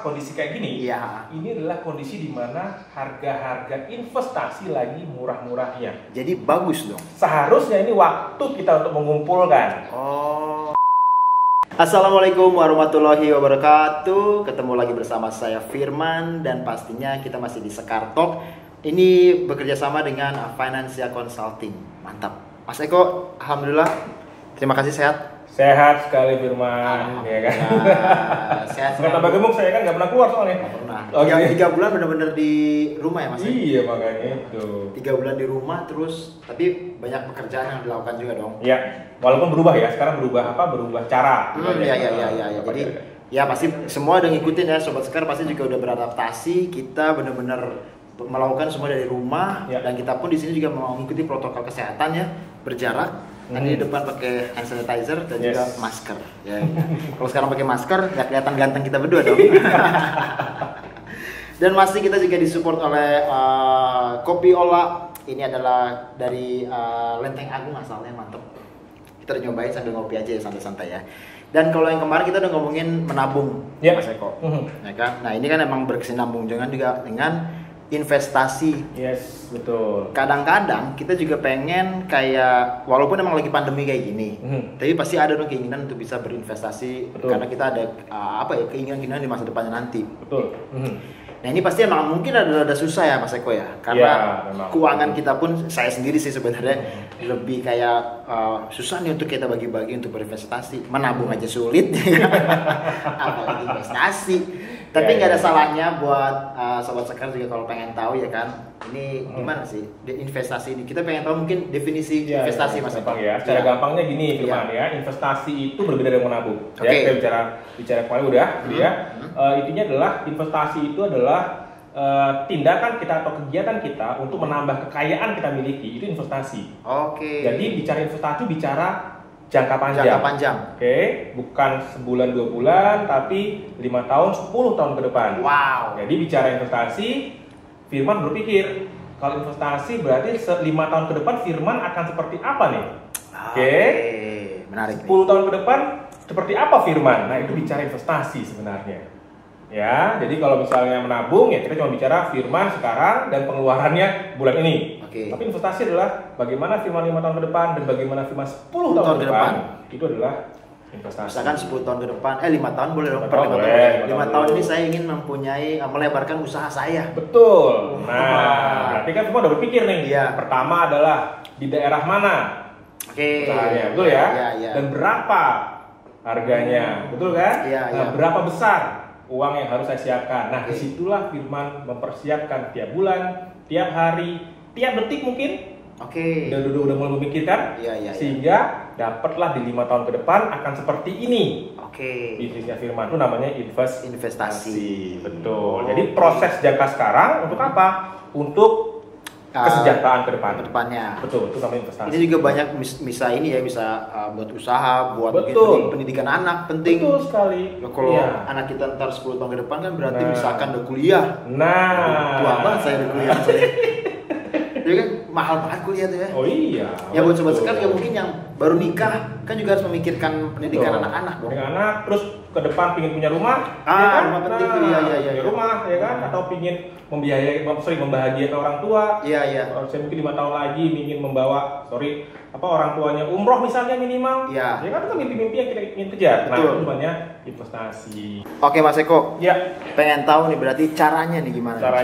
kondisi kayak gini, Iya. ini adalah kondisi di mana harga-harga investasi lagi murah-murahnya. Jadi bagus dong. Seharusnya ini waktu kita untuk mengumpulkan. Oh. Assalamualaikum warahmatullahi wabarakatuh. Ketemu lagi bersama saya Firman dan pastinya kita masih di Sekar Talk. Ini bekerja sama dengan Financial Consulting. Mantap. Mas Eko, alhamdulillah. Terima kasih sehat. Sehat sekali Firman, ya kan? Sehat. Suka tambah gemuk, saya kan nggak pernah keluar soalnya. Nggak pernah. Oke. 3 bulan benar-benar di rumah ya Mas? Iya makanya itu. 3 bulan di rumah terus, tapi banyak pekerjaan yang dilakukan juga dong. Ya, walaupun berubah ya, sekarang berubah apa? Berubah cara. Iya. Jadi ya pasti semua udah ngikutin ya, Sobat Sekar pasti juga udah beradaptasi. Kita benar-benar melakukan semua dari rumah ya. Dan kita pun di sini juga mau mengikuti protokol kesehatan ya, berjarak. Tadi di depan pakai hand sanitizer dan juga masker. Ya. Kalau sekarang pakai masker nggak kelihatan ganteng kita berdua dong. Dan masih kita juga disupport oleh Kopi Ola. Ini adalah dari Lenteng Agung asalnya, mantep. Kita udah nyobain sambil ngopi aja ya, santai-santai ya. Dan kalau yang kemarin kita udah ngomongin menabung, ya. Mas Eko, ya kan? Nah ini kan emang berkesinambung juga dengan investasi. Yes, betul. Kadang-kadang kita juga pengen kayak, walaupun emang lagi pandemi kayak gini, tapi pasti ada dong keinginan untuk bisa berinvestasi. Betul. Karena kita ada keinginan-keinginan di masa depannya nanti. Betul. Nah ini pasti emang mungkin ada susah ya Mas Eko ya, karena keuangan kita pun, saya sendiri sih sebenarnya lebih kayak susah nih untuk kita bagi-bagi untuk berinvestasi. Menabung aja sulit, apalagi investasi. Tapi nggak ada salahnya buat Sobat Sekar juga kalau pengen tahu ya kan, ini gimana sih investasi ini. Kita pengen tahu mungkin definisi investasi Mas Eko. Ya, secara gampangnya gini Firman ya, investasi itu berbeda dengan menabung. Ya, kita bicara kemarin udah, gitu ya. Intinya adalah investasi itu adalah tindakan kita atau kegiatan kita untuk menambah kekayaan kita miliki, itu investasi. Jadi bicara investasi bicara jangka panjang. Bukan sebulan 2 bulan, tapi 5 tahun, 10 tahun ke depan. Wow. Jadi bicara investasi, Firman berpikir kalau investasi berarti 5 tahun ke depan Firman akan seperti apa nih? Menarik. 10 tahun ke depan seperti apa Firman? Nah itu bicara investasi sebenarnya. Ya, jadi kalau misalnya menabung ya kita cuma bicara Firman sekarang dan pengeluarannya bulan ini. Tapi investasi adalah bagaimana Firman 5 tahun ke depan dan bagaimana Firman 10 tahun ke depan. Itu adalah investasi. Misalkan 10 tahun ke depan, 5 tahun boleh dong. 5 tahun ini saya ingin mempunyai, melebarkan usaha saya. Betul. Nah, berarti kan semua udah berpikir nih. Iya. Pertama adalah di daerah mana? Usahanya, betul ya? Dan berapa harganya, betul kan? Nah, berapa besar uang yang harus saya siapkan? Nah, disitulah Firman mempersiapkan tiap bulan, tiap hari, tiap detik mungkin. Udah mulai memikirkan, sehingga dapatlah di 5 tahun ke depan akan seperti ini. Bisnisnya Firman itu namanya investasi. Betul. Jadi proses jangka sekarang untuk apa? Untuk kesejahteraan ke depannya. Betul, itu namanya investasi. Ini juga banyak bisa buat usaha, buat pendidikan anak penting. Betul sekali. Kalau anak kita ntar 10 tahun ke depan kan berarti misalkan udah kuliah. Tua banget saya udah kuliah. Jadi kan mahal banget kuliah tuh ya. Oh iya. Ya buat Sobat Sekar ya mungkin yang baru nikah kan juga harus memikirkan pendidikan anak-anak dong. Anak terus ke depan pingin punya rumah, rumah penting tuh ya. Rumah ya kan, atau pingin membahagiakan orang tua. Saya mungkin 5 tahun lagi ingin membawa orang tuanya umroh misalnya minimal. Ya kan itu mimpi-mimpi yang kita ingin kejar. Nah, itu namanya investasi. Oke Mas Eko. Ya. Pengen tahu nih berarti caranya nih gimana? Cara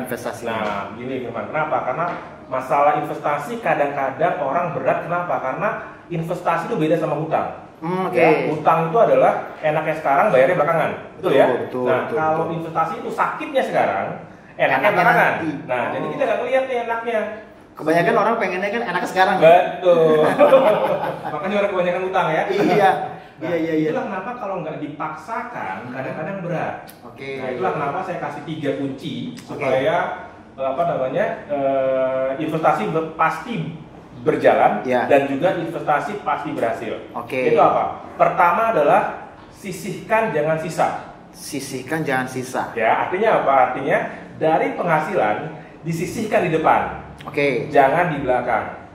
investasi. Nah, gini Firman. Kenapa? Karena masalah investasi kadang-kadang orang berat. Kenapa? Karena investasi itu beda sama hutang. Hutang itu adalah enaknya sekarang, bayarnya belakangan. Betul ya? Kalau investasi itu sakitnya sekarang, enaknya belakangan. Nah, jadi kita nggak ngeliat nih enaknya. Kebanyakan orang pengennya kan enaknya sekarang. Betul. Makanya orang kebanyakan hutang ya. Iya. Itulah kenapa kalau nggak dipaksakan kadang-kadang berat. Nah, itulah kenapa saya kasih 3 kunci supaya investasi pasti berjalan dan juga investasi pasti berhasil. Itu apa? Pertama adalah sisihkan jangan sisa. Sisihkan jangan sisa. Ya, artinya apa? Artinya dari penghasilan disisihkan di depan. Jangan di belakang.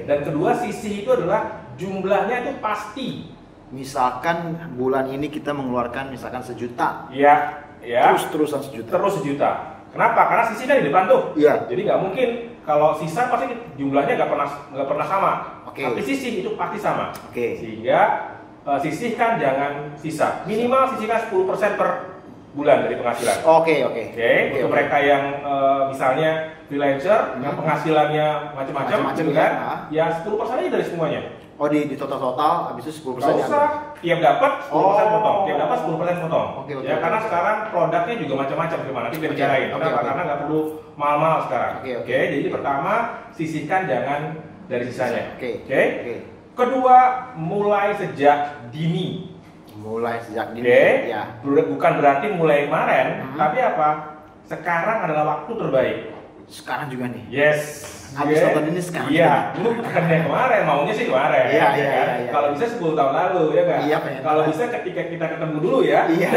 Dan kedua, sisih itu adalah jumlahnya itu pasti. misalkan bulan ini kita mengeluarkan misalkan 1 juta. Iya. Ya. Terus-terusan 1 juta. Terus 1 juta. Kenapa? Karena sisi kan di depan tuh. Iya. Jadi nggak mungkin kalau sisa pasti jumlahnya nggak pernah sama. Oke. Tapi sisi itu pasti sama. Oke. Sehingga sisihkan jangan sisa. Minimal sisihkan 10% per bulan dari penghasilan. Oke. Untuk mereka yang misalnya freelancer yang penghasilannya macam-macam gitu kan. Ya 10% aja dari semuanya. Oh di total habis itu 10%. Nggak usah, tiap dapat 10% potong. Tiap dapat 10% potong. Oke. Ya karena sekarang produknya juga macam-macam gimana nanti kita bicarain. Kenapa? Karena nggak perlu mahal-mahal sekarang. Oke. Jadi pertama sisihkan jangan dari sisanya. Oke. Kedua, mulai sejak dini. Mulai sejak dini. Ya. Bukan berarti mulai kemarin, tapi apa? Sekarang adalah waktu terbaik. Sekarang juga nih. Yes. Habis nonton ini sekarang. Iya, dulu bukannya kemarin, maunya sih kemarin. Iya. Kalau bisa 10 tahun lalu, ya kan? Iya, kalau bisa ketika kita ketemu dulu ya. Iya.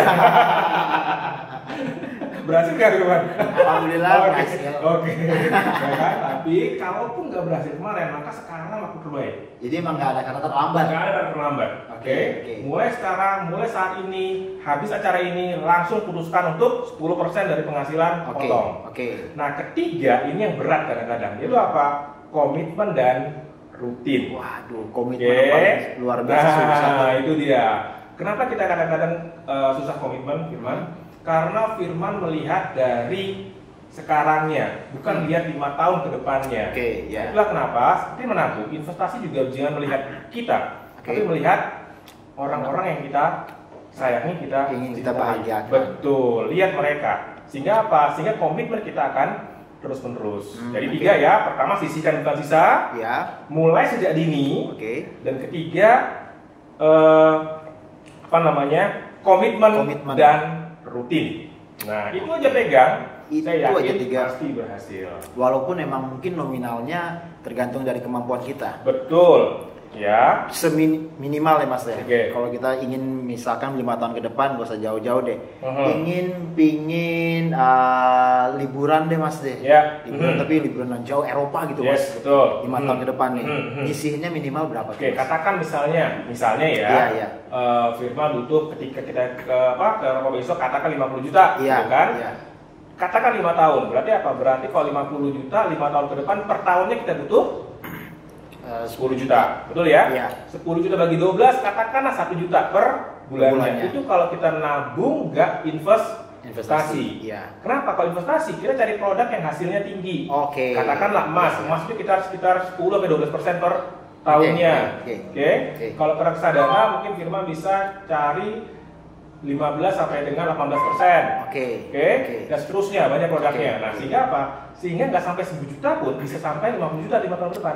Berhasil nggak Firman? Alhamdulillah berhasil. Oke. Ya kan? Tapi kalaupun nggak berhasil kemarin, maka sekarang waktu terbaik. Jadi emang nggak ada kata terlambat. Nggak ada kata terlambat. Oke. Mulai sekarang, mulai saat ini, habis acara ini langsung putuskan untuk 10% dari penghasilan potong. Nah ketiga ini yang berat kadang-kadang. Itu apa? Komitmen dan rutin. Waduh, komitmen luar biasa susah. Nah itu dia. Kenapa kita kadang-kadang susah komitmen, Firman? Karena Firman melihat dari sekarangnya, bukan lihat 5 tahun ke depannya. Itulah kenapa seperti menabung, investasi juga jangan melihat kita, tapi melihat orang-orang yang kita sayangi, kita ingin kita bahagiakan. Betul, lihat mereka. Sehingga apa? Sehingga komitmen kita akan terus-menerus. Jadi 3 ya, pertama sisihkan bukan sisa, mulai sejak dini, dan ketiga komitmen dan rutin. Nah itu aja pegang, saya yakin pasti berhasil. Walaupun emang mungkin nominalnya tergantung dari kemampuan kita. Betul. Ya. Minimal ya Mas ya. Kalau kita ingin misalkan 5 tahun ke depan, gak usah jauh-jauh deh. Pingin liburan deh Mas deh. Liburan tapi liburan jauh Eropa gitu Mas. Betul. 5 tahun ke depan nih. Nyisihnya minimal berapa? Katakan misalnya ya. Firman butuh ketika kita ke Eropa besok katakan 50 juta, gitu kan? Katakan 5 tahun. Berarti apa? Berarti kalau 50 juta 5 tahun ke depan per tahunnya kita butuh 10 juta, betul ya? 10 juta bagi 12, katakanlah 1 juta per bulannya. Itu kalau kita nabung, nggak investasi. Kenapa? Kalau investasi, kita cari produk yang hasilnya tinggi. Katakanlah emas itu kita sekitar 10-12% per tahunnya. Kalau ke reksadana, mungkin Firman bisa cari 15 sampai dengan 18%. Dan seterusnya banyak produknya. Nah, sehingga apa? Sehingga nggak sampai 10 juta pun bisa sampai 50 juta 5 tahun depan.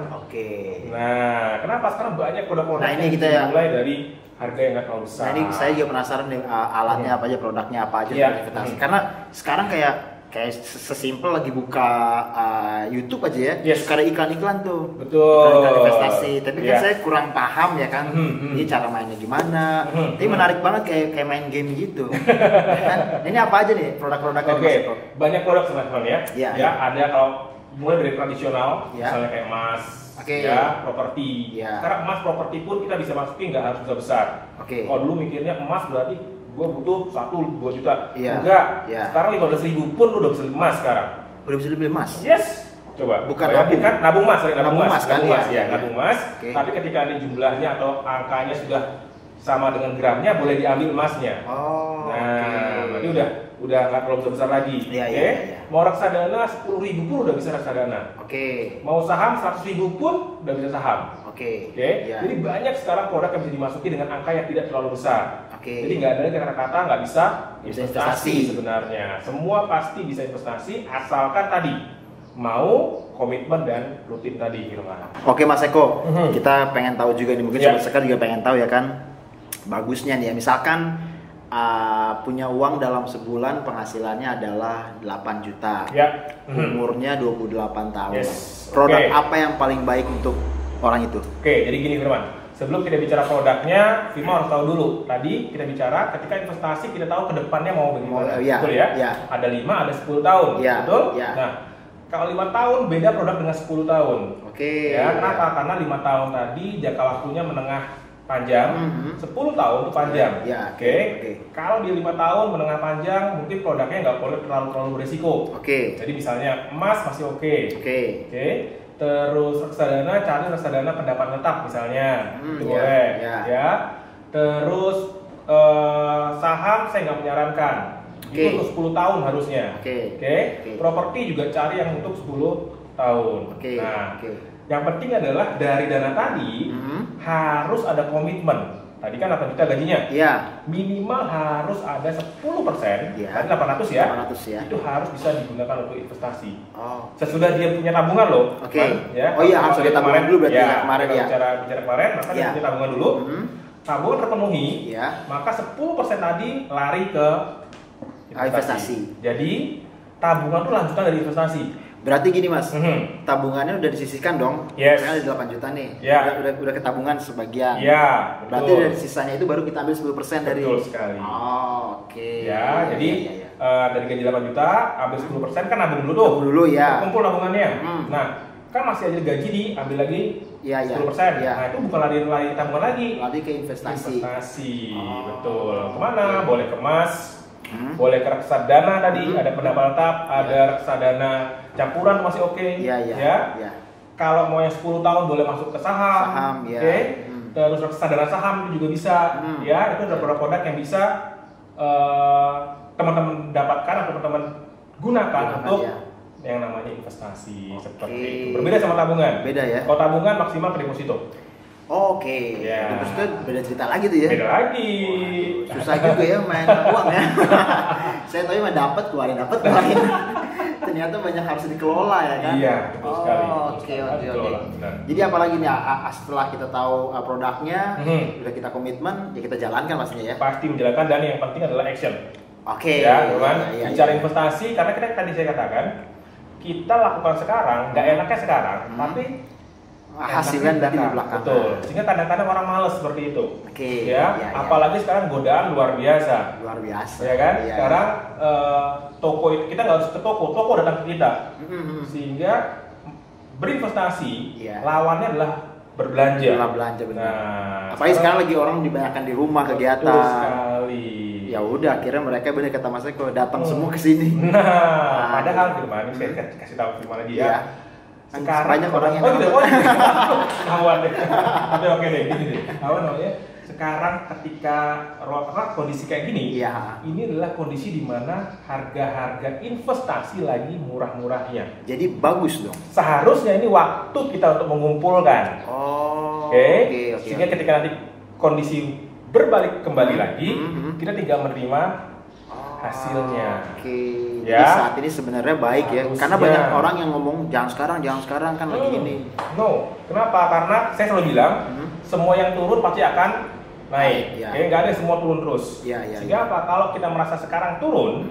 Nah, kenapa sekarang banyak produk-produk ini kita mulai dari harga yang nggak terlalu besar. Nah, ini saya juga penasaran nih alatnya apa aja, produknya apa aja investasi. Karena sekarang kayak sesimpel lagi buka YouTube aja ya, suka ada iklan-iklan tuh. Betul. Iklan investasi. Tapi kan saya kurang paham ya kan, ini cara mainnya gimana. Tapi menarik banget kayak main game gitu. Nah, ini apa aja nih produk-produknya? Banyak produk teman-teman ya. Ada kalau mulai dari tradisional, misalnya kayak emas, properti. Karena emas properti pun kita bisa masukin nggak harus besar. Kalau dulu mikirnya emas berarti gue butuh 1-2 juta. Enggak. Sekarang 15.000 pun udah bisa beli emas sekarang. Udah bisa beli emas? Yes. Coba. Bukan nabung emas. Nabung emas. Okay. Tapi ketika ada jumlahnya atau angkanya sudah sama dengan gramnya, boleh diambil emasnya. Oh. Nah, berarti udah nggak terlalu besar lagi. Iya. Mau reksadana 10.000 pun udah bisa reksadana. Oke. Mau saham 100.000 pun udah bisa saham. Oke. Iya. Jadi banyak sekarang produk yang bisa dimasuki dengan angka yang tidak terlalu besar. Oke. Jadi nggak ada kata-kata nggak bisa investasi sebenarnya. Semua pasti bisa investasi asalkan tadi mau komitmen dan rutin tadi, Firman. Oke Mas Eko, kita pengen tahu juga nih, mungkin Sobat Sekar juga pengen tahu ya kan. Bagusnya nih ya, misalkan punya uang dalam sebulan penghasilannya adalah 8 juta. Umurnya 28 tahun. Produk apa yang paling baik untuk orang itu? Oke, jadi gini Firman. Sebelum kita bicara produknya, Firman harus tahu dulu. Tadi kita bicara ketika investasi kita tahu ke depannya mau bagaimana. Betul ya? Ada 5, ada 10 tahun. Betul? Nah, kalau 5 tahun beda produk dengan 10 tahun. Oke. Ya, kenapa? Karena 5 tahun tadi jangka waktunya menengah panjang, 10 tahun itu panjang. Oke. Kalau di 5 tahun menengah panjang, mungkin produknya nggak boleh terlalu berisiko. Jadi misalnya emas masih oke. Terus reksadana, cari reksadana pendapat tetap misalnya, itu boleh. Ya. Terus saham saya nggak menyarankan. Itu untuk 10 tahun harusnya. Properti juga cari yang untuk 10 tahun. Yang penting adalah dari dana tadi harus ada komitmen. Tadi kan 8 juta gajinya. Minimal harus ada 10%. Tadi 800 ya. Itu harus bisa digunakan untuk investasi. Sesudah dia punya tabungan loh. Harus ada tabungan dulu berarti kemarin ya. Bicara kemarin, maka dia punya tabungan dulu. Tabungan terpenuhi, maka 10% tadi lari ke investasi. Jadi tabungan itu lanjutan dari investasi. Berarti gini mas, tabungannya udah disisihkan dong. Misalnya ada 8 juta nih, udah ke tabungan sebagian. Berarti dari sisanya itu baru kita ambil 10% dari. Betul sekali. Jadi dari gaji 8 juta ambil 10% kan nabung dulu tuh. Nabung dulu ya. Kumpul tabungannya. Nah, kan masih ada gaji diambil lagi 10%. Nah, itu bukan lari tabungan lagi. Lari ke investasi. Betul. Kemana? Boleh ke emas. Boleh ke reksadana tadi, ada pendapat tetap, ada reksadana campuran masih oke. Kalau mau yang 10 tahun boleh masuk ke saham. Terus reksadana saham itu juga bisa. Itu ada produk-produk yang bisa teman-teman dapatkan atau teman-teman gunakan untuk yang namanya investasi seperti itu. Berbeda sama tabungan. Beda ya. Kalau tabungan maksimal ke deposito. Terus itu beda cerita lagi tuh ya. Beda lagi. Susah juga ya main uang ya. Saya tahu mah dapat keluarin. Ternyata banyak harus dikelola ya kan. Iya, betul sekali. Oke. Jadi apalagi nih setelah kita tahu produknya, udah kita komitmen, ya kita jalankan pastinya ya. Pasti menjalankan dan yang penting adalah action. Bicara investasi karena tadi saya katakan kita lakukan sekarang, nggak enaknya sekarang, tapi hasilnya nanti di belakang. Betul. Sehingga kadang-kadang orang malas seperti itu. Apalagi sekarang godaan luar biasa. Ya kan? Sekarang toko kita nggak harus ke toko datang ke kita. Sehingga berinvestasi lawannya adalah berbelanja. Benar. Apalagi sekarang lagi orang dibanyakan di rumah kegiatan. Betul sekali. Ya udah, akhirnya mereka bener kata Mas Eko datang semua ke sini. Padahal Firman, saya kasih tahu Firman lagi ya. Sekarang banyak orang yang kawan deh. Tapi oke deh, gini deh. Kawan namanya sekarang ketika kondisi kayak gini, ini adalah kondisi di mana harga-harga investasi lagi murah-murahnya. Jadi bagus dong. Seharusnya ini waktu kita untuk mengumpulkan. Sehingga ketika nanti kondisi berbalik kembali lagi, kita tinggal menerima hasilnya. Jadi saat ini sebenarnya baik ya, karena banyak orang yang ngomong jangan sekarang kan lagi ini. Kenapa? Karena saya selalu bilang semua yang turun pasti akan naik. Nggak ada semua turun terus. Sehingga apa? Kalau kita merasa sekarang turun,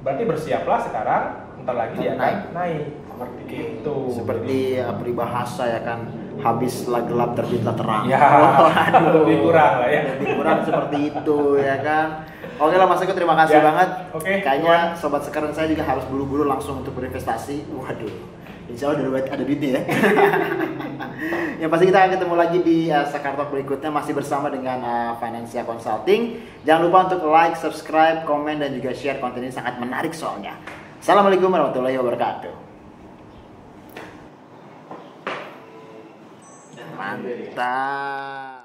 berarti bersiaplah sekarang, ntar lagi dia akan naik. Seperti itu. Seperti peribahasa ya kan, habislah gelap terbitlah terang. Lebih kurang lah ya. Lebih kurang seperti itu ya kan. Oke lah Mas Eko, terima kasih banget. Kayaknya sobat sekarang saya juga harus buru-buru langsung untuk berinvestasi. Waduh, insya Allah ada duitnya ya. Yang pasti kita akan ketemu lagi di Sekar Talk berikutnya, masih bersama dengan Financial Consulting. Jangan lupa untuk like, subscribe, komen, dan juga share konten ini, sangat menarik soalnya. Assalamualaikum warahmatullahi wabarakatuh. Mantap.